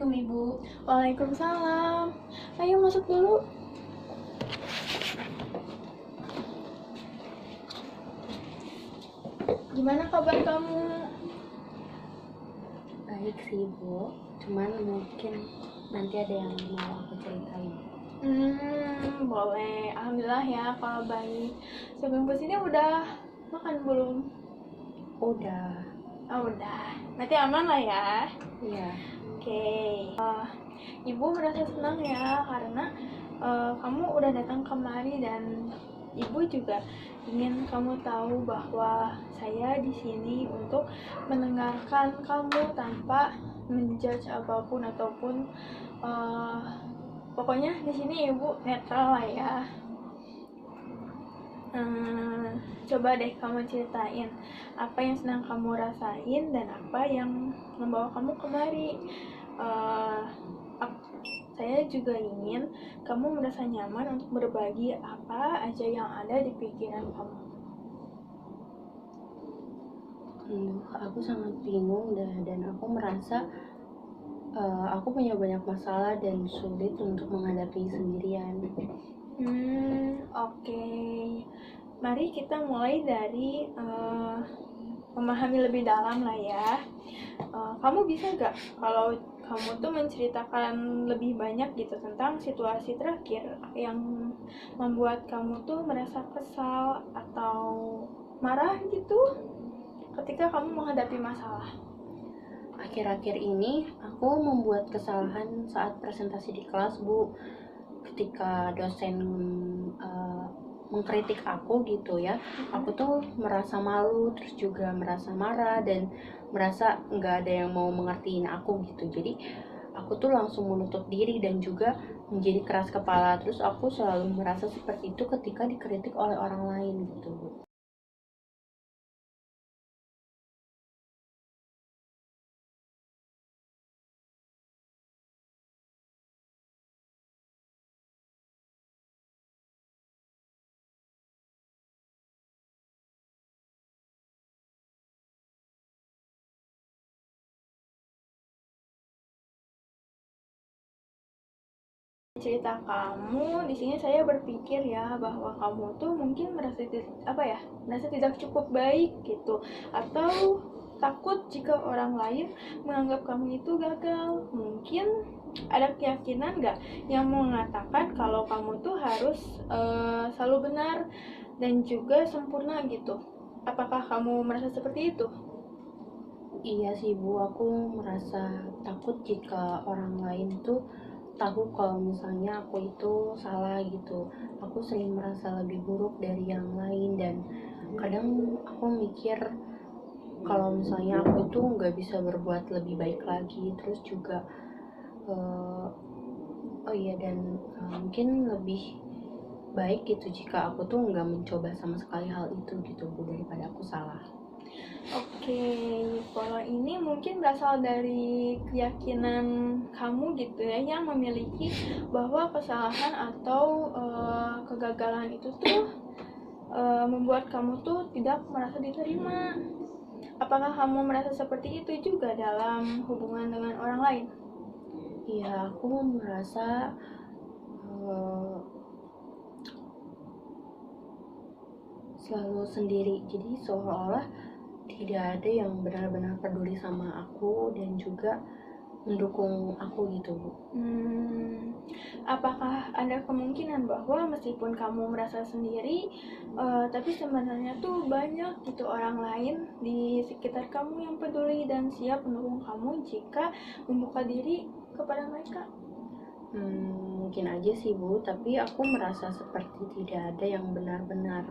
Assalamualaikum Ibu. Waalaikumsalam. Ayo masuk dulu. Gimana kabar kamu? Baik sih Ibu, cuman mungkin nanti ada yang mau aku ceritain. Boleh. Alhamdulillah ya kalau baik. Sebelum kesini udah makan belum? Udah. Oh, udah. Nanti aman lah ya. Iya. Oke. Ibu merasa senang ya karena kamu udah datang kemari dan Ibu juga ingin kamu tahu bahwa saya di sini untuk mendengarkan kamu tanpa menjudge apapun ataupun pokoknya di sini Ibu netral lah ya. Coba deh kamu ceritain apa yang sedang kamu rasain dan apa yang membawa kamu kemari. Saya juga ingin kamu merasa nyaman untuk berbagi apa aja yang ada di pikiran kamu. Aku sangat bingung dan aku merasa aku punya banyak masalah dan sulit untuk menghadapi sendirian. Oke. Mari kita mulai dari memahami lebih dalam lah ya. Kamu bisa gak kalau kamu tuh menceritakan lebih banyak gitu tentang situasi terakhir yang membuat kamu tuh merasa kesal atau marah gitu ketika kamu menghadapi masalah? Akhir-akhir ini aku membuat kesalahan saat presentasi di kelas, Bu. Ketika dosen mengkritik aku gitu ya, aku tuh merasa malu, terus juga merasa marah dan merasa nggak ada yang mau mengertiin aku gitu. Jadi aku tuh langsung menutup diri dan juga menjadi keras kepala. Terus aku selalu merasa seperti itu ketika dikritik oleh orang lain gitu, Bu. Cerita kamu di sini saya berpikir ya bahwa kamu tuh mungkin merasa tidak cukup baik gitu atau takut jika orang lain menganggap kamu itu gagal. Mungkin ada keyakinan nggak yang mengatakan kalau kamu tuh harus selalu benar dan juga sempurna gitu. Apakah kamu merasa seperti itu? Iya sih, Bu, aku merasa takut jika orang lain tuh tahu kalau misalnya aku itu salah gitu. Aku sering merasa lebih buruk dari yang lain dan kadang aku mikir kalau misalnya aku itu nggak bisa berbuat lebih baik lagi. Terus juga mungkin lebih baik gitu jika aku tuh nggak mencoba sama sekali hal itu gitu, Bu, daripada aku salah. Oke, kalau ini mungkin berasal dari keyakinan kamu gitu ya, yang memiliki bahwa kesalahan atau kegagalan itu tuh membuat kamu tuh tidak merasa diterima. Apakah kamu merasa seperti itu juga dalam hubungan dengan orang lain? Iya, aku merasa selalu sendiri, jadi seolah-olah tidak ada yang benar-benar peduli sama aku dan juga mendukung aku gitu, Bu. Apakah ada kemungkinan bahwa meskipun kamu merasa sendiri, tapi sebenarnya tuh banyak gitu orang lain di sekitar kamu yang peduli dan siap mendukung kamu jika membuka diri kepada mereka? Mungkin aja sih, Bu, tapi aku merasa seperti tidak ada yang benar-benar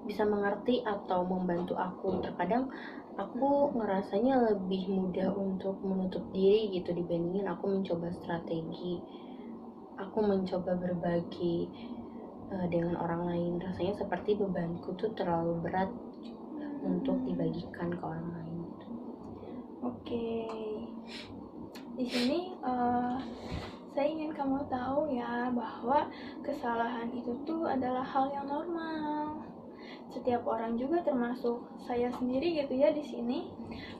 bisa mengerti atau membantu aku. Terkadang aku ngerasanya lebih mudah untuk menutup diri gitu dibandingin aku mencoba strategi. Aku mencoba berbagi dengan orang lain. Rasanya seperti bebanku tuh terlalu berat untuk dibagikan ke orang lain. Oke. Di sini saya ingin kamu tahu ya bahwa kesalahan itu tuh adalah hal yang normal. Setiap orang juga termasuk saya sendiri gitu ya di sini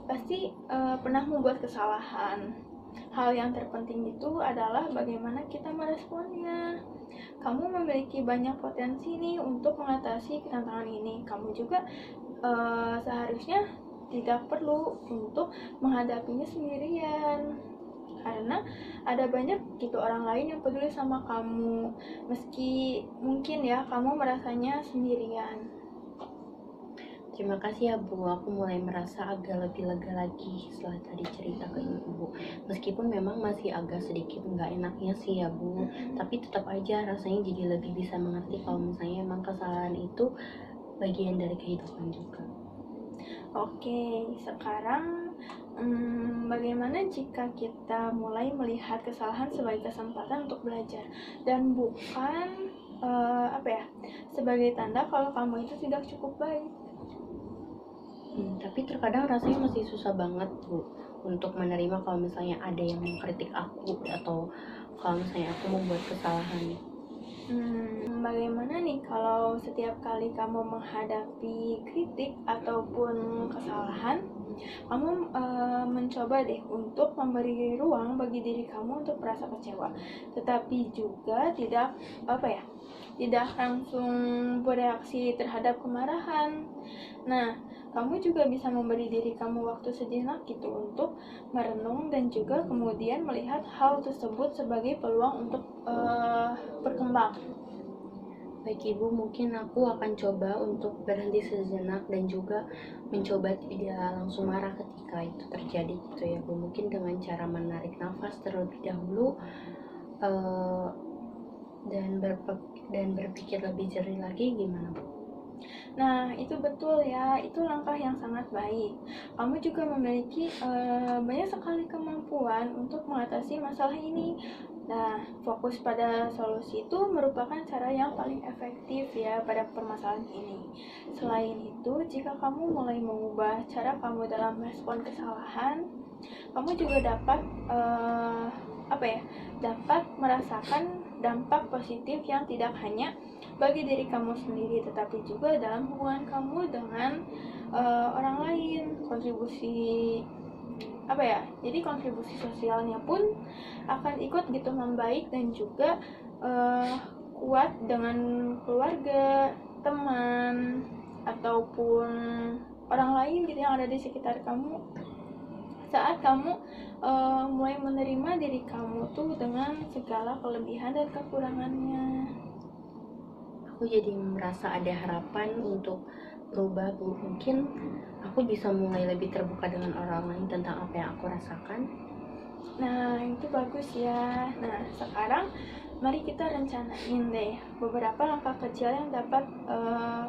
pasti pernah membuat kesalahan. Hal yang terpenting itu adalah bagaimana kita meresponnya. Kamu memiliki banyak potensi nih untuk mengatasi tantangan ini. Kamu juga seharusnya tidak perlu untuk menghadapinya sendirian, karena ada banyak gitu orang lain yang peduli sama kamu, meski mungkin ya kamu merasanya sendirian. Terima kasih ya Bu, aku mulai merasa agak lebih lega lagi setelah tadi cerita ke Ibu. Meskipun memang masih agak sedikit nggak enaknya sih ya Bu, tapi tetap aja rasanya jadi lebih bisa mengerti kalau misalnya emang kesalahan itu bagian dari kehidupan juga. Oke, sekarang bagaimana jika kita mulai melihat kesalahan sebagai kesempatan untuk belajar dan bukan sebagai tanda kalau kamu itu tidak cukup baik. Tapi terkadang rasanya masih susah banget Bu untuk menerima kalau misalnya ada yang mengkritik aku atau kalau misalnya aku membuat kesalahan. Bagaimana nih kalau setiap kali kamu menghadapi kritik ataupun kesalahan, kamu mencoba deh untuk memberi ruang bagi diri kamu untuk merasa kecewa, tetapi juga tidak langsung bereaksi terhadap kemarahan. Nah, kamu juga bisa memberi diri kamu waktu sejenak gitu untuk merenung dan juga kemudian melihat hal tersebut sebagai peluang untuk berkembang. Baik Ibu, mungkin aku akan coba untuk berhenti sejenak dan juga mencoba tidak langsung marah ketika itu terjadi gitu ya Bu. Mungkin dengan cara menarik nafas terlebih dahulu uh, dan berpikir lebih jernih lagi, gimana Bu? Nah, itu betul ya, itu langkah yang sangat baik. Kamu juga memiliki banyak sekali kemampuan untuk mengatasi masalah ini. Nah, fokus pada solusi itu merupakan cara yang paling efektif ya pada permasalahan ini. Selain itu, jika kamu mulai mengubah cara kamu dalam merespon kesalahan, kamu juga dapat merasakan dampak positif yang tidak hanya bagi diri kamu sendiri, tetapi juga dalam hubungan kamu dengan orang lain. Jadi kontribusi sosialnya pun akan ikut gitu membaik dan juga kuat dengan keluarga, teman, ataupun orang lain gitu yang ada di sekitar kamu saat kamu mulai menerima diri kamu tuh dengan segala kelebihan dan kekurangannya. Aku jadi merasa ada harapan untuk berubah Bu. Mungkin aku bisa mulai lebih terbuka dengan orang lain tentang apa yang aku rasakan. Nah, itu bagus ya. Nah, sekarang mari kita rencanain deh beberapa langkah kecil yang dapat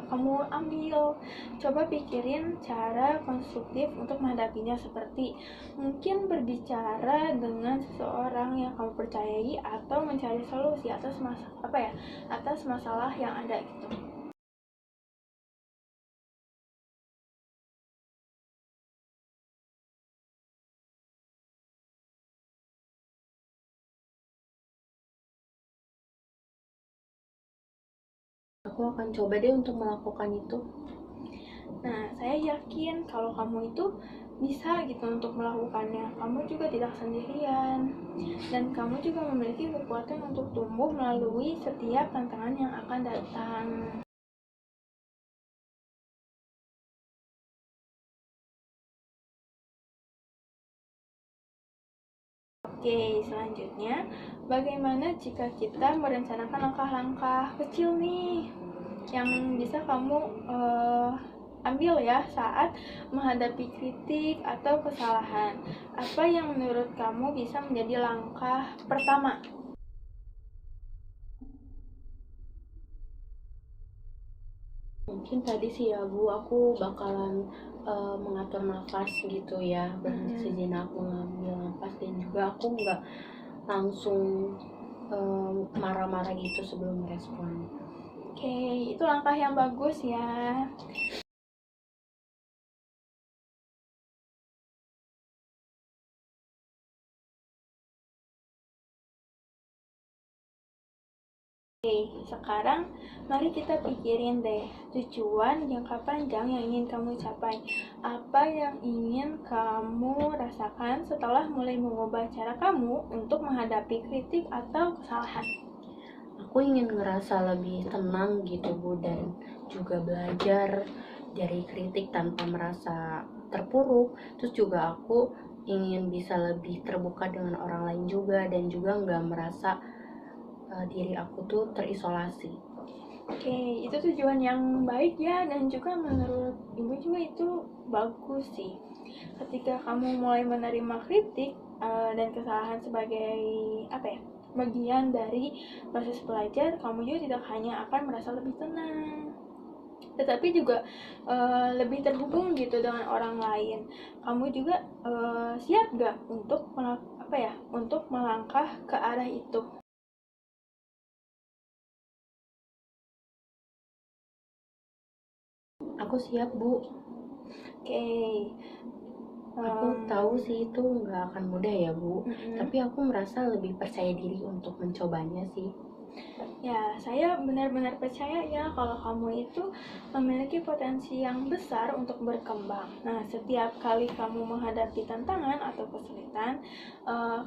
kamu ambil. Coba pikirin cara konstruktif untuk menghadapinya, seperti mungkin berbicara dengan seseorang yang kamu percayai atau mencari solusi atas masalah yang ada gitu. Aku akan coba deh untuk melakukan itu. Nah, saya yakin kalau kamu itu bisa gitu untuk melakukannya. Kamu juga tidak sendirian. Dan kamu juga memiliki kekuatan untuk tumbuh melalui setiap tantangan yang akan datang. Oke, selanjutnya, bagaimana jika kita merencanakan langkah-langkah kecil nih yang bisa kamu ambil ya saat menghadapi kritik atau kesalahan? Apa yang menurut kamu bisa menjadi langkah pertama? Mungkin tadi sih ya Bu, aku bakalan mengatur nafas gitu ya, berhenti sejenak mengambil nafas, dan juga aku nggak langsung marah-marah gitu sebelum merespon. Oke, itu langkah yang bagus ya. Sekarang mari kita pikirin deh tujuan jangka panjang yang ingin kamu capai. Apa yang ingin kamu rasakan setelah mulai mengubah cara kamu untuk menghadapi kritik atau kesalahan? Aku ingin ngerasa lebih tenang gitu Bu, dan juga belajar dari kritik tanpa merasa terpuruk. Terus juga aku ingin bisa lebih terbuka dengan orang lain juga, dan juga nggak merasa diri aku tuh terisolasi. Oke, itu tujuan yang baik ya, dan juga menurut ibu juga itu bagus sih. Ketika kamu mulai menerima kritik dan kesalahan sebagai apa ya, bagian dari proses belajar, kamu juga tidak hanya akan merasa lebih tenang, tetapi juga lebih terhubung gitu dengan orang lain. Kamu juga siap gak untuk untuk melangkah ke arah itu? Aku siap Bu. Oke. Aku tahu sih itu nggak akan mudah ya Bu, Mm-mm. tapi aku merasa lebih percaya diri untuk mencobanya sih. Ya, saya benar-benar percaya ya kalau kamu itu memiliki potensi yang besar untuk berkembang. Nah, setiap kali kamu menghadapi tantangan atau kesulitan,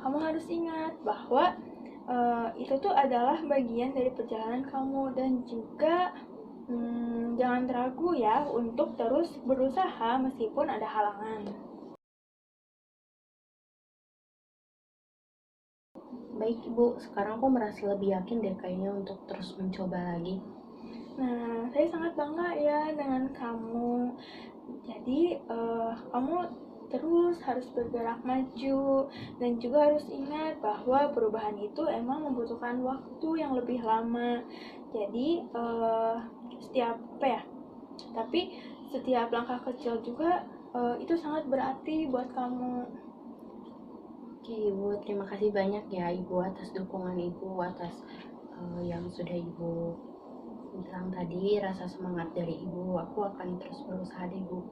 kamu harus ingat bahwa itu tuh adalah bagian dari perjalanan kamu, dan juga jangan ragu ya untuk terus berusaha meskipun ada halangan. Baik Bu, sekarang aku merasa lebih yakin deh kayaknya untuk terus mencoba lagi. Nah, saya sangat bangga ya dengan kamu. Jadi, kamu terus harus bergerak maju, dan juga harus ingat bahwa perubahan itu emang membutuhkan waktu yang lebih lama. Jadi, tapi setiap langkah kecil juga itu sangat berarti buat kamu. Oke Ibu, terima kasih banyak ya Ibu atas dukungan Ibu, atas yang sudah Ibu bilang tadi, rasa semangat dari Ibu. Aku akan terus berusaha deh Bu.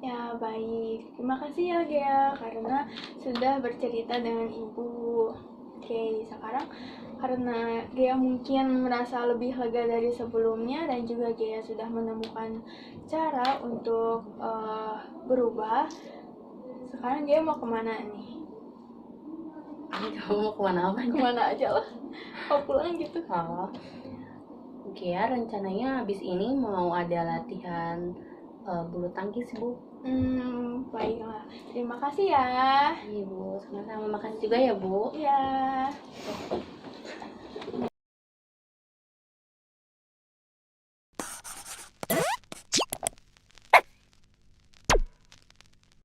Ya, baik. Terima kasih ya, Gea, karena sudah bercerita dengan ibu. Oke, sekarang karena Gea mungkin merasa lebih lega dari sebelumnya, dan juga Gea sudah menemukan cara untuk berubah. Sekarang Gea mau kemana nih? Kamu mau kemana apa? Kemana aja lah. Mau pulang gitu. Oh, oke ya, rencananya habis ini mau ada latihan bulu tangkis Bu. Baiklah. Terima kasih ya. Iya Bu, sama-sama. Makasih juga ya Bu. Ya.